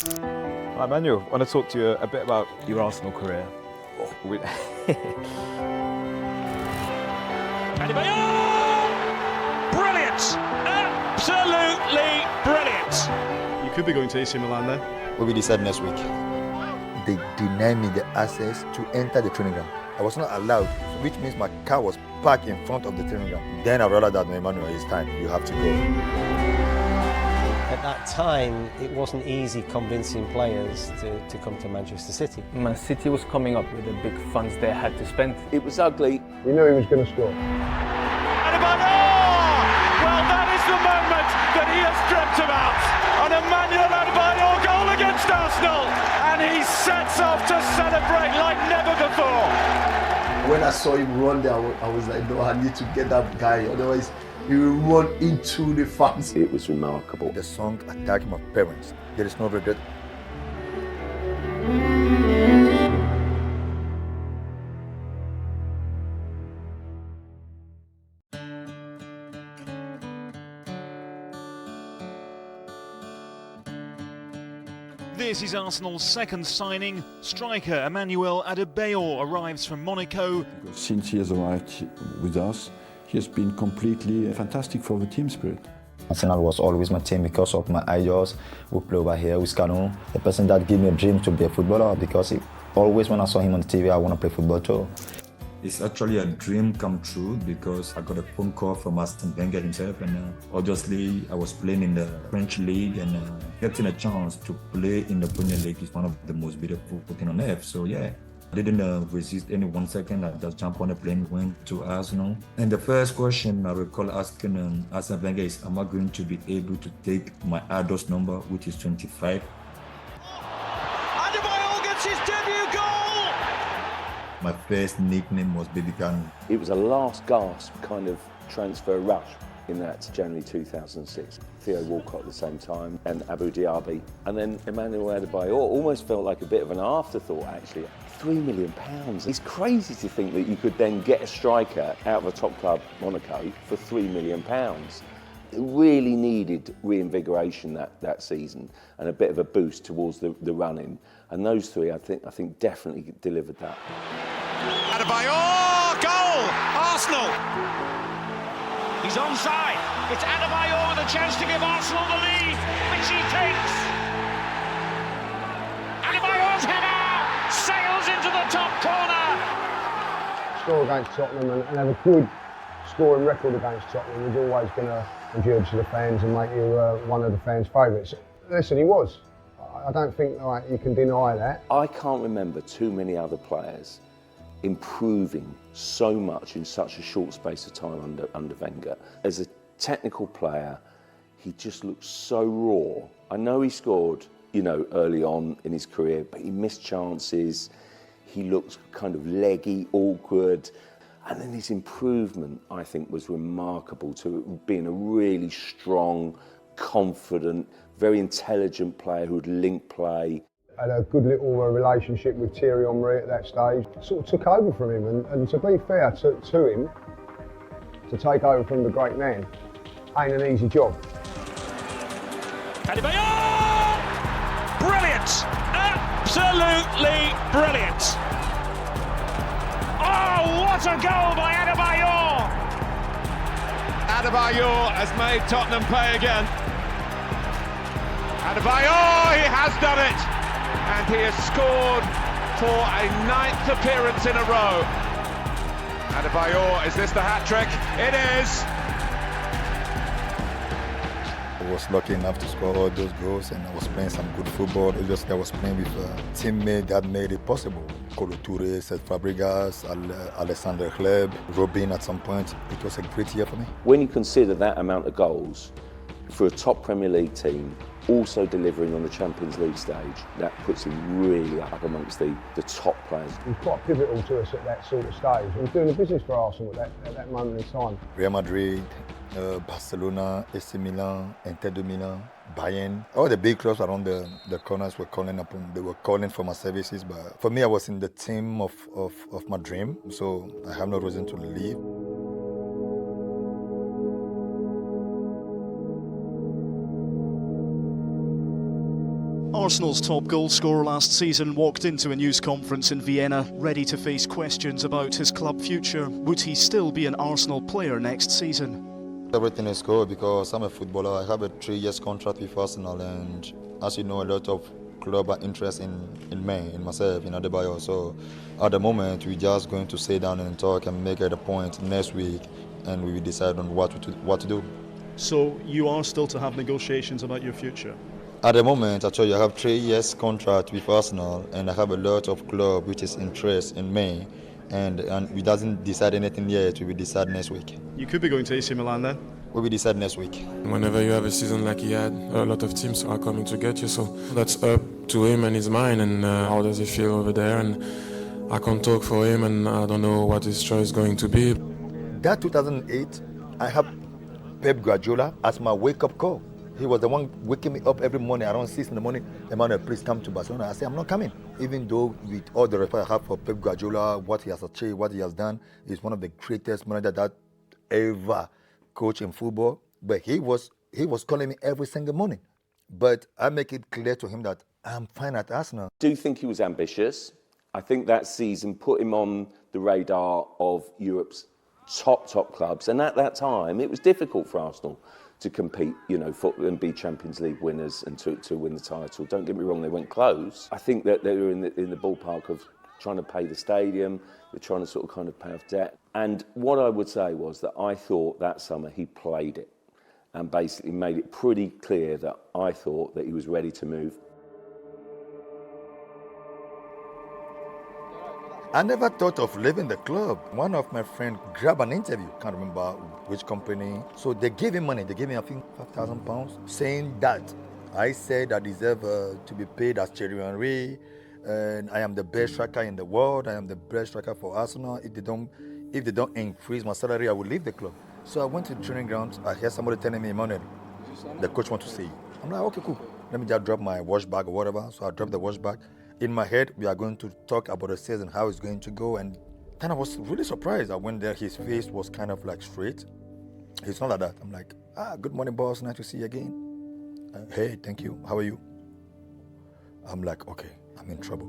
Hi, Emmanuel, I want to talk to you a bit about your Arsenal career. Adebayor! Brilliant! Absolutely brilliant! You could be going to AC Milan then. What will we decide next week? They denied me the access to enter the training ground. I was not allowed, which means my car was parked in front of the training ground. Then I realized that, Emmanuel, it's time. You have to go. At that time, it wasn't easy convincing players to come to Manchester City. Man City was coming up with the big funds they had to spend. It was ugly. We knew he was going to score. Adebayor! Well, that is the moment that he has dreamt about. An Emmanuel Adebayor goal against Arsenal. And he sets off to celebrate like never before. When I saw him run there, I was like, no, I need to get that guy. Otherwise, he will run into the fans. It was remarkable. The song Attacking My Parents. There is no regret. This is Arsenal's second signing. Striker Emmanuel Adebayor arrives from Monaco. Since he has arrived with us, he has been completely fantastic for the team spirit. Arsenal was always my team because of my idols who play over here with Cano. The person that gave me a dream to be a footballer, because always when I saw him on TV, I want to play football too. It's actually a dream come true because I got a phone call from Arsene Wenger himself, and obviously I was playing in the French league, and getting a chance to play in the Premier League is one of the most beautiful things on earth. So yeah, I didn't resist any 1 second. I just jumped on the plane, went to Arsenal. And the first question I recall asking Arsene Wenger is, am I going to be able to take my Ados number, which is 25? Adebayor gets his debut goal! My first nickname was Baby Gun. It was a last gasp kind of transfer rush in that January 2006. Theo Walcott at the same time, and Abu Diaby. And then Emmanuel Adebayor almost felt like a bit of an afterthought, actually. £3 million. It's crazy to think that you could then get a striker out of a top club, Monaco, for £3 million. It really needed reinvigoration that season and a bit of a boost towards the running. And those three, I think definitely delivered that. Adebayor! Goal! Arsenal! He's onside. It's Adebayor with a chance to give Arsenal the lead, which he takes. Adebayor's header sails into the top corner. Score against Tottenham and have a good scoring record against Tottenham is always going to endear to the fans and make you one of the fans' favourites. Listen, he was. I don't think you can deny that. I can't remember too many other players improving so much in such a short space of time under Wenger. As a technical player, he just looked so raw. I know he scored, early on in his career, but he missed chances. He looked kind of leggy, awkward. And then his improvement, I think, was remarkable to being a really strong, confident, very intelligent player who would link play. Had a good little relationship with Thierry Henry at that stage. Sort of took over from him, and to be fair to him, to take over from the great man ain't an easy job. Adebayor! Brilliant! Absolutely brilliant! Oh, what a goal by Adebayor! Adebayor has made Tottenham play again. Adebayor, he has done it! And he has scored for a 9th appearance in a row. Adebayor, is this the hat-trick? It is! I was lucky enough to score all those goals, and I was playing some good football. Obviously, I was playing with a teammate that made it possible. Kolo Touré, Cesc Fabregas, Alexander Hleb, Robin at some point. It was a great year for me. When you consider that amount of goals for a top Premier League team, also delivering on the Champions League stage, that puts him really up amongst the top players. He was quite pivotal to us at that sort of stage. He was doing the business for Arsenal at that moment in time. Real Madrid, Barcelona, AC Milan, Inter de Milan, Bayern. All the big clubs around the corners were calling upon. They were calling for my services, but for me, I was in the team of my dream, so I have no reason to leave. Arsenal's top goal scorer last season walked into a news conference in Vienna ready to face questions about his club future. Would he still be an Arsenal player next season? Everything is good because I'm a footballer. I have a 3-year contract with Arsenal, and as you know, a lot of club are interested in me, in myself, in Adebayor. So at the moment, we're just going to sit down and talk and make it a point next week, and we will decide on what to do. So you are still to have negotiations about your future? At the moment, I told you I have 3 years contract with Arsenal, and I have a lot of club which is interested in me, and we doesn't decide anything yet. We will decide next week. You could be going to AC Milan then? We will decide next week. Whenever you have a season like he had, a lot of teams are coming to get you, so that's up to him and his mind, and how does he feel over there, and I can't talk for him, and I don't know what his choice is going to be. That 2008, I have Pep Guardiola as my wake-up call. He was the one waking me up every morning around 6 in the morning. Emmanuel, please come to Barcelona. I said, I'm not coming. Even though with all the respect I have for Pep Guardiola, what he has achieved, what he has done, he's one of the greatest managers that ever coached in football. But he was calling me every single morning. But I make it clear to him that I'm fine at Arsenal. I do think he was ambitious. I think that season put him on the radar of Europe's top clubs. And at that time, it was difficult for Arsenal to compete, and be Champions League winners and to win the title. Don't get me wrong, they went close. I think that they were in the ballpark of trying to pay the stadium, they're trying to sort of kind of pay off debt. And what I would say was that I thought that summer he played it and basically made it pretty clear that I thought that he was ready to move. I never thought of leaving the club. One of my friends grabbed an interview, can't remember which company. So they gave him money, they gave me I think £5,000, saying that I said I deserve to be paid as Thierry Henry, and I am the best striker in the world, I am the best striker for Arsenal. If they don't increase my salary, I will leave the club. So I went to the training ground, I heard somebody telling me, Emmanuel, the coach wants to see you. I'm like, okay, cool. Let me just drop my wash bag or whatever. So I dropped the wash bag. In my head, we are going to talk about the season, how it's going to go. And then I was really surprised. I went there, his face was kind of like straight. It's not like that. I'm like, good morning, boss, nice to see you again. Hey, thank you, how are you? I'm like, okay, I'm in trouble.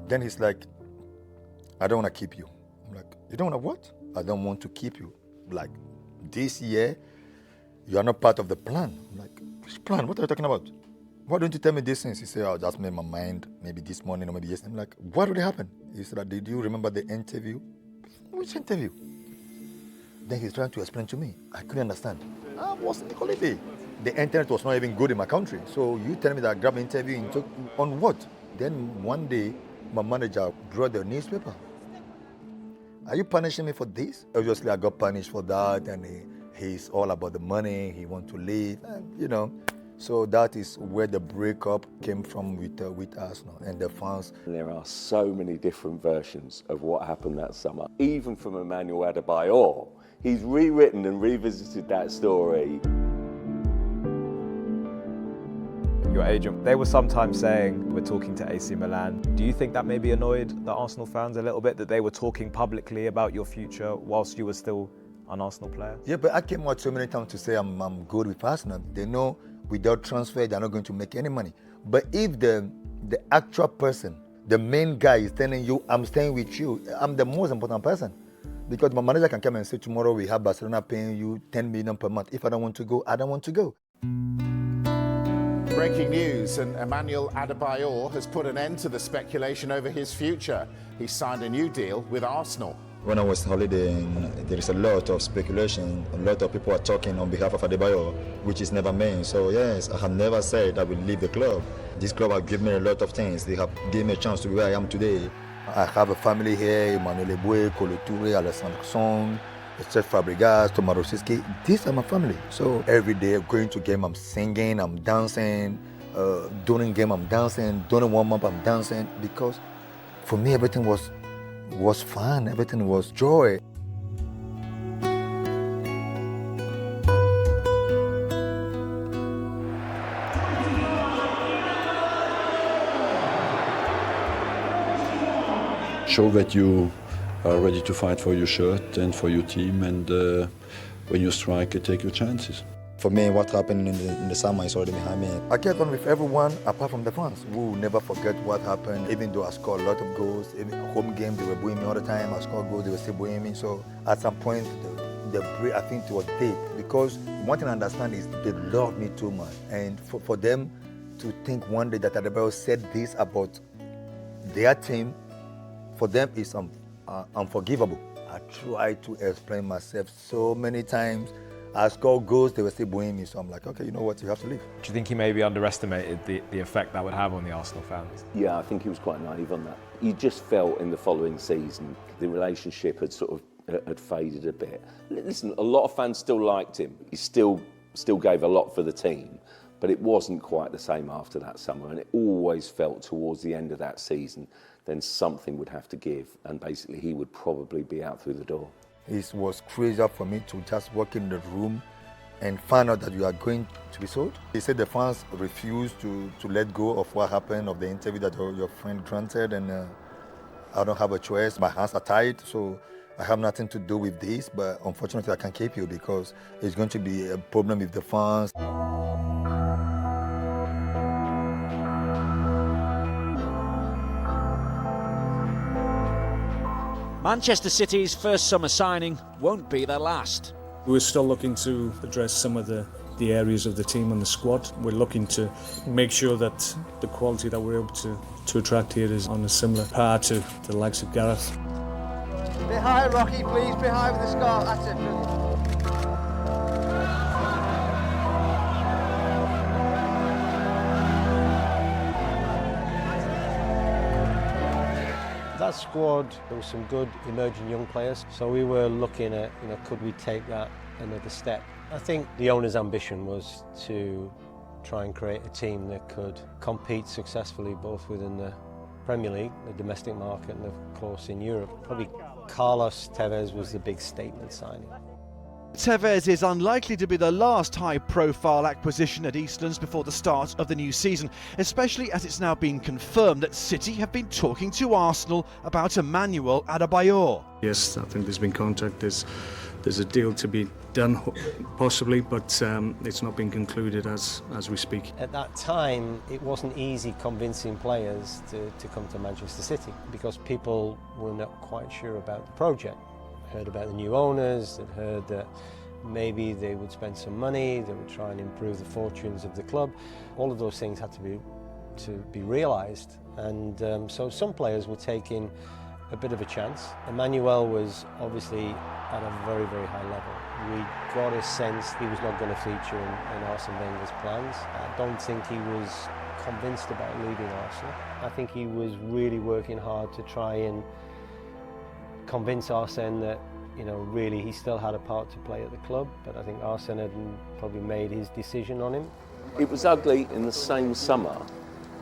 Then he's like, I don't want to keep you. I'm like, you don't want to what? I don't want to keep you. Like, this year, you are not part of the plan. I'm like, which plan? What are you talking about? Why don't you tell me these things? He said, I'll just make my mind, maybe this morning or maybe yesterday. I'm like, what really happened? He said, did you remember the interview? Which interview? Then he's trying to explain to me. I couldn't understand. I was on the holiday. The internet was not even good in my country. So you tell me that I grabbed an interview and took on what? Then one day, my manager brought the newspaper. Are you punishing me for this? Obviously, I got punished for that, and he's all about the money. He wants to leave, So that is where the breakup came from with Arsenal and the fans. There are so many different versions of what happened that summer. Even from Emmanuel Adebayor, he's rewritten and revisited that story. Your agent, they were sometimes saying, we're talking to AC Milan. Do you think that maybe annoyed the Arsenal fans a little bit, that they were talking publicly about your future whilst you were still an Arsenal player? Yeah, but I came out so many times to say I'm good with Arsenal. They know without transfer, they're not going to make any money. But if the actual person, the main guy is telling you, I'm staying with you, I'm the most important person. Because my manager can come and say, tomorrow we have Barcelona paying you 10 million per month. If I don't want to go, I don't want to go. Breaking news, and Emmanuel Adebayor has put an end to the speculation over his future. He signed a new deal with Arsenal. When I was holidaying, there is a lot of speculation. A lot of people are talking on behalf of Adebayor, which is never me. So yes, I have never said I will leave the club. This club has given me a lot of things. They have given me a chance to be where I am today. I have a family here, Emmanuel Adebayor, Kolo Touré, Alessandro Song, Cesc Fabregas, Thomas Rosicki. These are my family. So every day going to game, I'm singing, I'm dancing. During game, I'm dancing. During warm-up, I'm dancing. Because for me, everything was fun, everything was joy. Show that you are ready to fight for your shirt and for your team, and when you strike, you take your chances. For me, what happened in the summer is already behind me. I get on with everyone apart from the fans. We will never forget what happened, even though I scored a lot of goals. Even home games, they were booing me all the time. I scored goals, they were still booing me. So at some point, the break, I think it was deep. Because one thing I understand is they love me too much. And for them to think one day that Adebayor said this about their team, for them is unforgivable. I tried to explain myself so many times. I scored goals, they were still booing me, so I'm like, okay, you know what, you have to leave. Do you think he maybe underestimated the effect that would have on the Arsenal fans? Yeah, I think he was quite naive on that. You just felt in the following season the relationship had sort of had faded a bit. Listen, a lot of fans still liked him. He still gave a lot for the team, but it wasn't quite the same after that summer, and it always felt towards the end of that season then something would have to give, and basically he would probably be out through the door. It was crazy for me to just walk in the room and find out that you are going to be sold. He said the fans refused to let go of what happened, of the interview that your friend granted, and I don't have a choice. My hands are tied, so I have nothing to do with this, but unfortunately I can't keep you because it's going to be a problem with the fans. Manchester City's first summer signing won't be their last. We're still looking to address some of the areas of the team and the squad. We're looking to make sure that the quality that we're able to attract here is on a similar par to the likes of Gareth. Bit high, Rocky, please. Bit high with the scarf. That's it. Brilliant. That squad, there were some good emerging young players, so we were looking at, could we take that another step? I think the owner's ambition was to try and create a team that could compete successfully both within the Premier League, the domestic market, and of course in Europe. Probably Carlos Tevez was the big statement signing. Tevez is unlikely to be the last high-profile acquisition at Eastlands before the start of the new season, especially as it's now been confirmed that City have been talking to Arsenal about Emmanuel Adebayor. Yes, I think there's been contact. There's a deal to be done, possibly, but it's not been concluded as we speak. At that time, it wasn't easy convincing players to come to Manchester City because people were not quite sure about the project. Heard about the new owners, they'd heard that maybe they would spend some money, they would try and improve the fortunes of the club. All of those things had to be realised, and so some players were taking a bit of a chance. Emmanuel was obviously at a very, very high level. We got a sense he was not going to feature in Arsene Wenger's plans. I don't think he was convinced about leaving Arsenal. I think he was really working hard to try and convince Arsene that, really he still had a part to play at the club, but I think Arsene had probably made his decision on him. It was ugly in the same summer,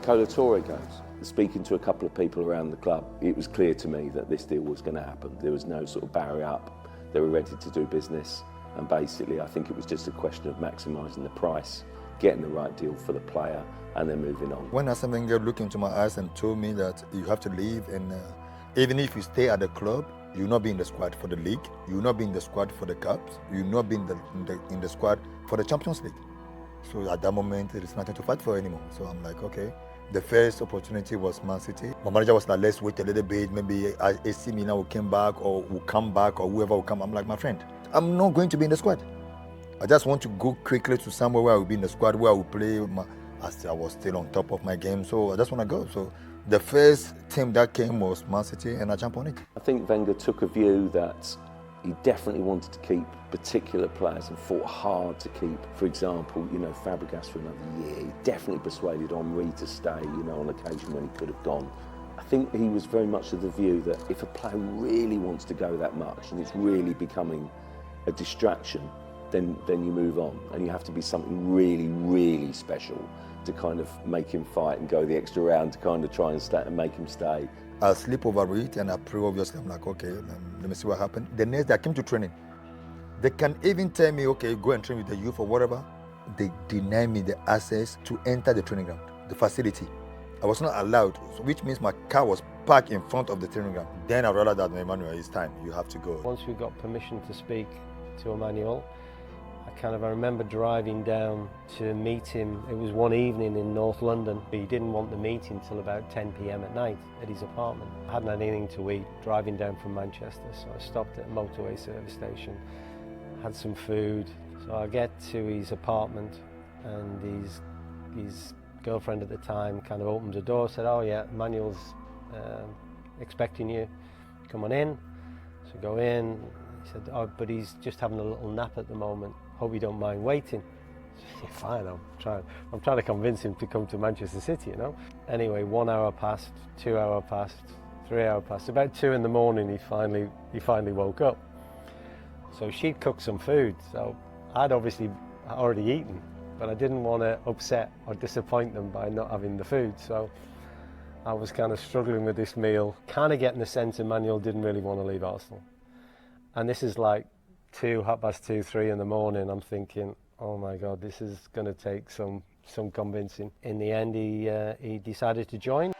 Cola Torre goes. Speaking to a couple of people around the club, it was clear to me that this deal was going to happen. There was no sort of barrier up. They were ready to do business, and basically I think it was just a question of maximising the price, getting the right deal for the player, and then moving on. When Arsene Wenger looked into my eyes and told me that you have to leave, and even if you stay at the club, you will not be in the squad for the league, you will not be in the squad for the cups, you will not be in the squad for the Champions League. So at that moment, there is nothing to fight for anymore. So I'm like, okay. The first opportunity was Man City. My manager was like, let's wait a little bit, maybe AC Milan will come back, or whoever will come. I'm like, my friend, I'm not going to be in the squad. I just want to go quickly to somewhere where I will be in the squad, where I will play. I was still on top of my game, so I just want to go. So the first team that came was Man City, and I jumped on it. I think Wenger took a view that he definitely wanted to keep particular players and fought hard to keep, for example, Fabregas for another year. He definitely persuaded Henry to stay, on occasion when he could have gone. I think he was very much of the view that if a player really wants to go that much and it's really becoming a distraction, then you move on, and you have to be something really, really special to kind of make him fight and go the extra round to kind of try and stay and make him stay. I sleep over it and I pray, obviously. I'm like, okay, let me see what happened. The next day I came to training. They can even tell me, okay, go and train with the youth or whatever. They deny me the access to enter the training ground, the facility. I was not allowed, which means my car was parked in front of the training ground. Then I realized that, Emmanuel, it's time, you have to go. Once we got permission to speak to Emmanuel. I remember driving down to meet him. It was one evening in North London. He didn't want the meeting till about 10 p.m. at night at his apartment. I hadn't had anything to eat driving down from Manchester, so I stopped at a motorway service station, had some food. So I get to his apartment and his girlfriend at the time kind of opens the door, said, "Oh yeah, Emmanuel's expecting you, come on in." So go in. He said, "Oh, but he's just having a little nap at the moment. Hope you don't mind waiting." Yeah, fine, I'm trying to convince him to come to Manchester City, you know. Anyway, 1 hour passed, 2 hours passed, 3 hours passed. About 2 in the morning, he finally woke up. So she'd cooked some food, so I'd obviously already eaten, but I didn't want to upset or disappoint them by not having the food. So I was kind of struggling with this meal, kind of getting the sense Emmanuel didn't really want to leave Arsenal. And this is like 2:30, 3 in the morning. I'm thinking, oh my God, this is going to take some convincing. In the end, he decided to join.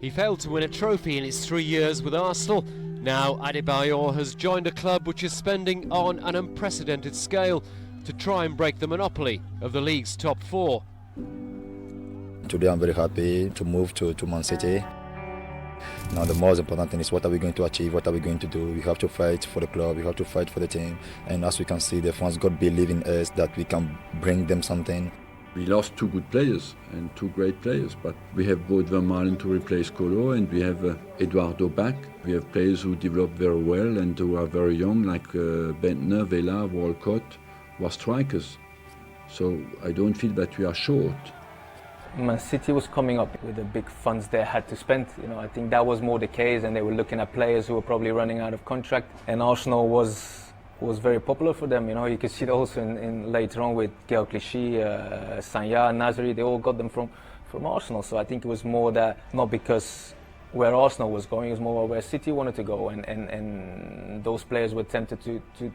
He failed to win a trophy in his 3 years with Arsenal. Now Adebayor has joined a club which is spending on an unprecedented scale to try and break the monopoly of the league's top four. Today I'm very happy to move to Man City. Now the most important thing is what are we going to achieve, what are we going to do. We have to fight for the club, we have to fight for the team. And as we can see, the fans got to believe in us that we can bring them something. We lost two good players and two great players, but we have both Van Malen to replace Colo and we have Eduardo back. We have players who develop very well and who are very young, like Bentner, Vela, Walcott, who are strikers. So I don't feel that we are short. Man City was coming up with the big funds they had to spend. You know, I think that was more the case, and they were looking at players who were probably running out of contract. And Arsenal was very popular for them. You know, you can see it also in later on with Georg Clichy, Sanya, Nasri. They all got them from Arsenal. So I think it was more that not because where Arsenal was going, it was more where City wanted to go, and those players were tempted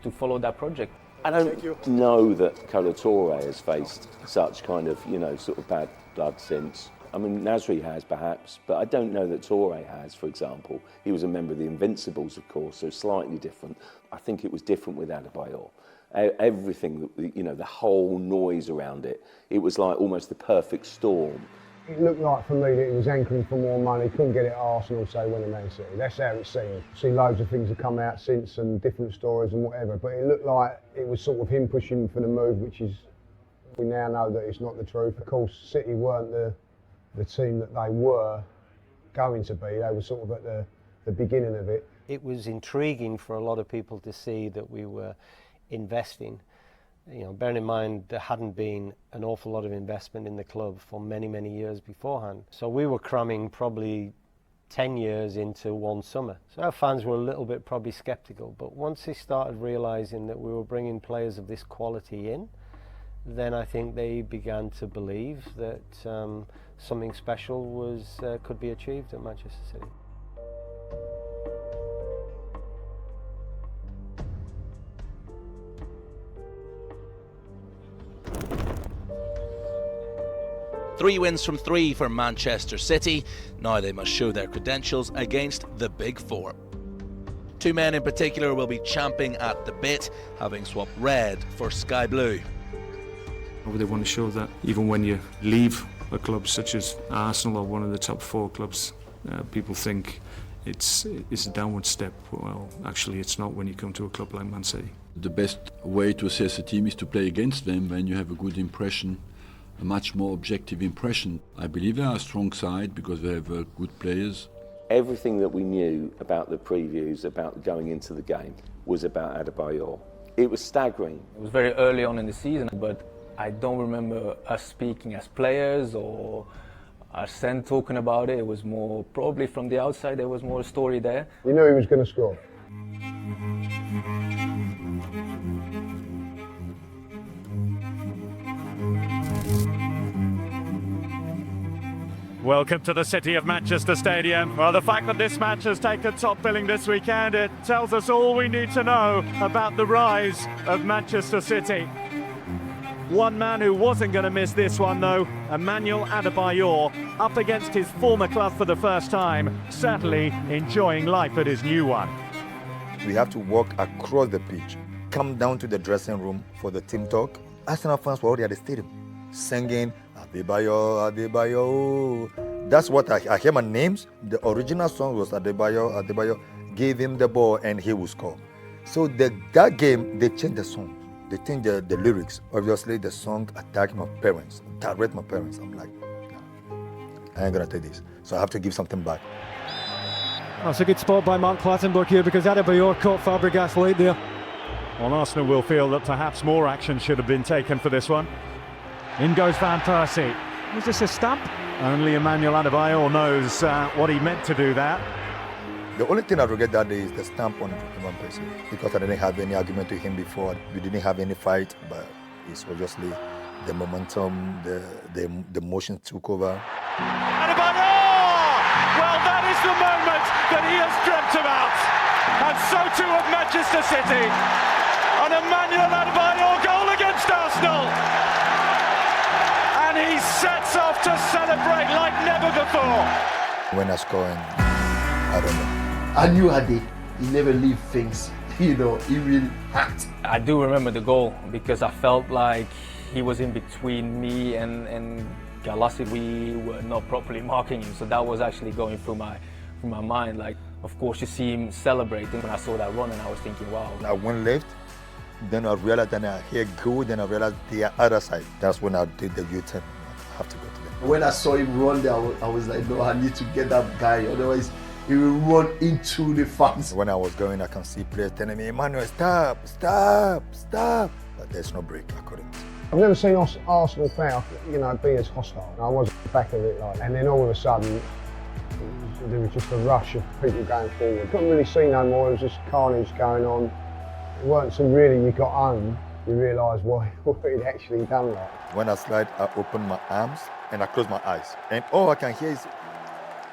to follow that project. I don't know that Kolo Touré has faced such kind of, sort of bad blood since. I mean, Nasri has perhaps, but I don't know that Touré has, for example. He was a member of the Invincibles, of course, so slightly different. I think it was different with Adebayor. Everything, the whole noise around it, it was like almost the perfect storm. It looked like for me that he was anchoring for more money, couldn't get it at Arsenal, so he went to Man City. That's how it seemed. See loads of things have come out since and different stories and whatever, but it looked like it was sort of him pushing for the move, which is, we now know that it's not the truth. Of course, City weren't the team that they were going to be. They were sort of at the beginning of it. It was intriguing for a lot of people to see that we were investing. Bearing in mind there hadn't been an awful lot of investment in the club for many, many years beforehand. So we were cramming probably 10 years into one summer. So our fans were a little bit probably sceptical, but once they started realising that we were bringing players of this quality in, then I think they began to believe that something special could be achieved at Manchester City. Three wins from 3 for Manchester City. Now they must show their credentials against the Big Four. Two men in particular will be champing at the bit, having swapped red for sky blue. They want to show that even when you leave a club such as Arsenal or one of the top 4 clubs, people think it's a downward step. Well, actually it's not when you come to a club like Man City. The best way to assess a team is to play against them when you have a good impression, a much more objective impression. I believe they are a strong side because they have good players. Everything that we knew about the previews, about going into the game, was about Adebayor. It was staggering. It was very early on in the season, but I don't remember us speaking as players or Arsene talking about it. It was more, probably from the outside, there was more a story there. You knew he was going to score. Welcome to the city of Manchester Stadium. Well, the fact that this match has taken top billing this weekend, it tells us all we need to know about the rise of Manchester City. One man who wasn't going to miss this one, though, Emmanuel Adebayor, up against his former club for the first time, certainly enjoying life at his new one. We have to walk across the pitch, come down to the dressing room for the team talk. Arsenal fans were already at the stadium, singing, Adebayor, Adebayor. That's what I hear my names. The original song was Adebayor, Adebayor. Give him the ball and he will score. So that game, they changed the song. They changed the lyrics. Obviously, the song attacked my parents, direct my parents. I'm like, no, I ain't gonna take this. So I have to give something back. That's a good spot by Mark Clattenburg here because Adebayor caught Fabregas late there. Well, Arsenal will feel that perhaps more action should have been taken for this one. In goes Van Persie. Was this a stamp? Only Emmanuel Adebayor knows what he meant to do there. The only thing I regret that day is the stamp on Van Persie, because I didn't have any argument with him before. We didn't have any fight, but it's obviously the momentum, the emotion took over. Adebayor! Well, that is the moment that he has dreamt about, and so too of Manchester City. An Emmanuel Adebayor goal against Arsenal, and he sets off to celebrate like never before. When I score, I don't know. I knew Ade, he never leave things, he really hacked. I do remember the goal because I felt like he was in between me and Galassi. We were not properly marking him, so that was actually going through my mind. Like, of course, you see him celebrating. When I saw that run, and I was thinking, wow. I went left, then I realized that I hear go, then I realized the other side. That's when I did the U-turn. I have to go to them. When I saw him run there, I was like, no, I need to get that guy, otherwise he will run into the fans. When I was going, I can see players telling me, Emmanuel, stop, stop, stop. But there's no break, I couldn't. I've never seen Arsenal fans, be as hostile. I was at the back of it, and then all of a sudden, there was just a rush of people going forward. Couldn't really see no more, it was just carnage going on. It weren't until really you got home, you realised what he'd actually done. When I slide, I open my arms and I close my eyes. And all I can hear is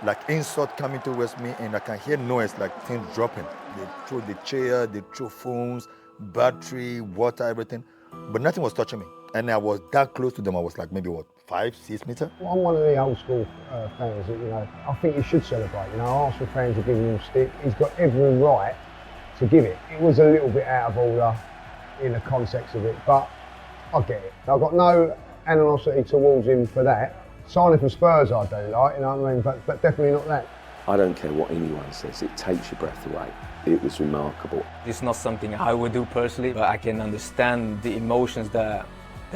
like insult coming towards me, and I can hear noise like things dropping. They throw the chair, they throw phones, battery, water, everything. But nothing was touching me. And I was that close to them. I was like maybe, 5-6 meters? I'm one of the old school fans that, I think you should celebrate. Arsenal fans are giving him stick. He's got every right to give it. It was a little bit out of order in the context of it, but I get it. I've got no animosity towards him for that. Signing for Spurs I do like, you know what I mean, but definitely not that. I don't care what anyone says, it takes your breath away. It was remarkable. It's not something I would do personally, but I can understand the emotions that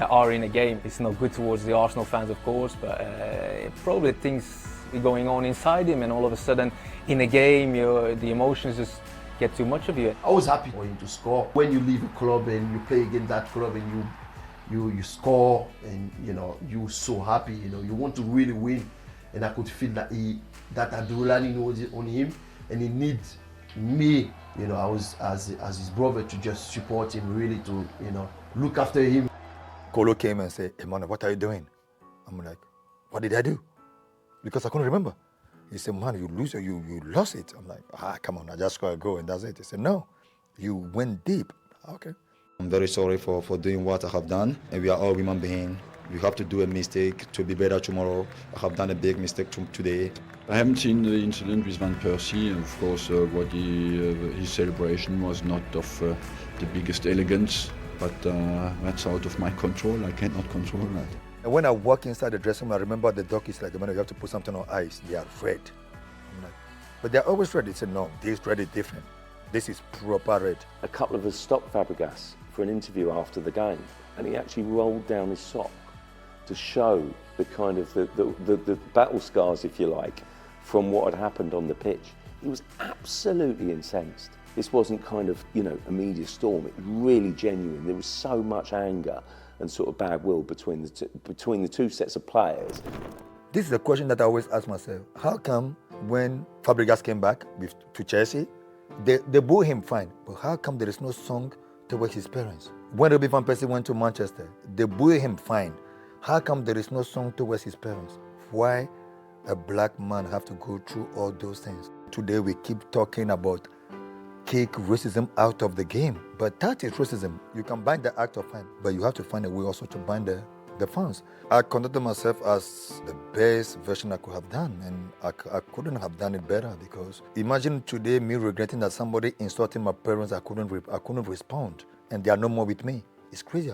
are in a game. It's not good towards the Arsenal fans, of course, but probably things are going on inside him, and all of a sudden in a game, the emotions just get too much of you. I was happy for him to score. When you leave a club and you play against that club and you score, and you're so happy, you want to really win, and I could feel that that adrenaline was on him, and he needs me, I was as his brother to just support him, really to look after him. Kolo came and said, Emmanuel, what are you doing? I'm like, what did I do? Because I couldn't remember. He said, man, you lost it. I'm like, come on, I just gotta go and that's it. He said, no, you went deep. Okay. I'm very sorry for doing what I have done, and we are all human beings. We have to do a mistake to be better tomorrow. I have done a big mistake today. I haven't seen the incident with Van Persie. Of course, his celebration was not of the biggest elegance, but that's out of my control. I cannot control that. And when I walk inside the dressing room, I remember the doc is like, you have to put something on ice. They are red. I'm like, but they're always red. He said, no, this red is different. This is proper red. A couple of us stopped Fabregas for an interview after the game, and he actually rolled down his sock to show the kind of the battle scars, if you like, from what had happened on the pitch. He was absolutely incensed. This wasn't kind of, a media storm. It was really genuine. There was so much anger and sort of bad will between the two sets of players. This is a question that I always ask myself. How come when Fabregas came back to Chelsea, they boo him fine, but how come there is no song towards his parents? When Robin Van Persie went to Manchester, they boo him fine. How come there is no song towards his parents? Why a black man have to go through all those things? Today we keep talking about kick racism out of the game. But that is racism. You can ban the act of fan, but you have to find a way also to ban the fans. I conducted myself as the best version I could have done, and I couldn't have done it better, because imagine today me regretting that somebody insulted my parents. I couldn't respond, and they are no more with me. It's crazy.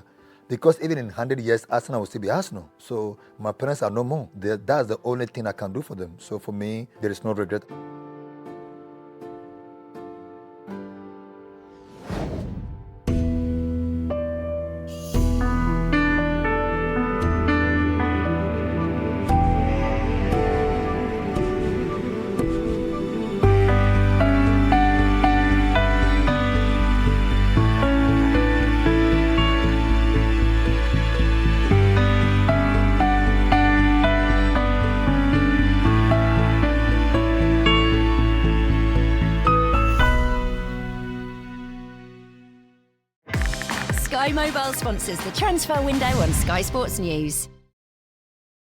Because even in 100 years, Arsenal will still be Arsenal. So my parents are no more. That's the only thing I can do for them. So for me, there is no regret. Sky Mobile sponsors the transfer window on Sky Sports News.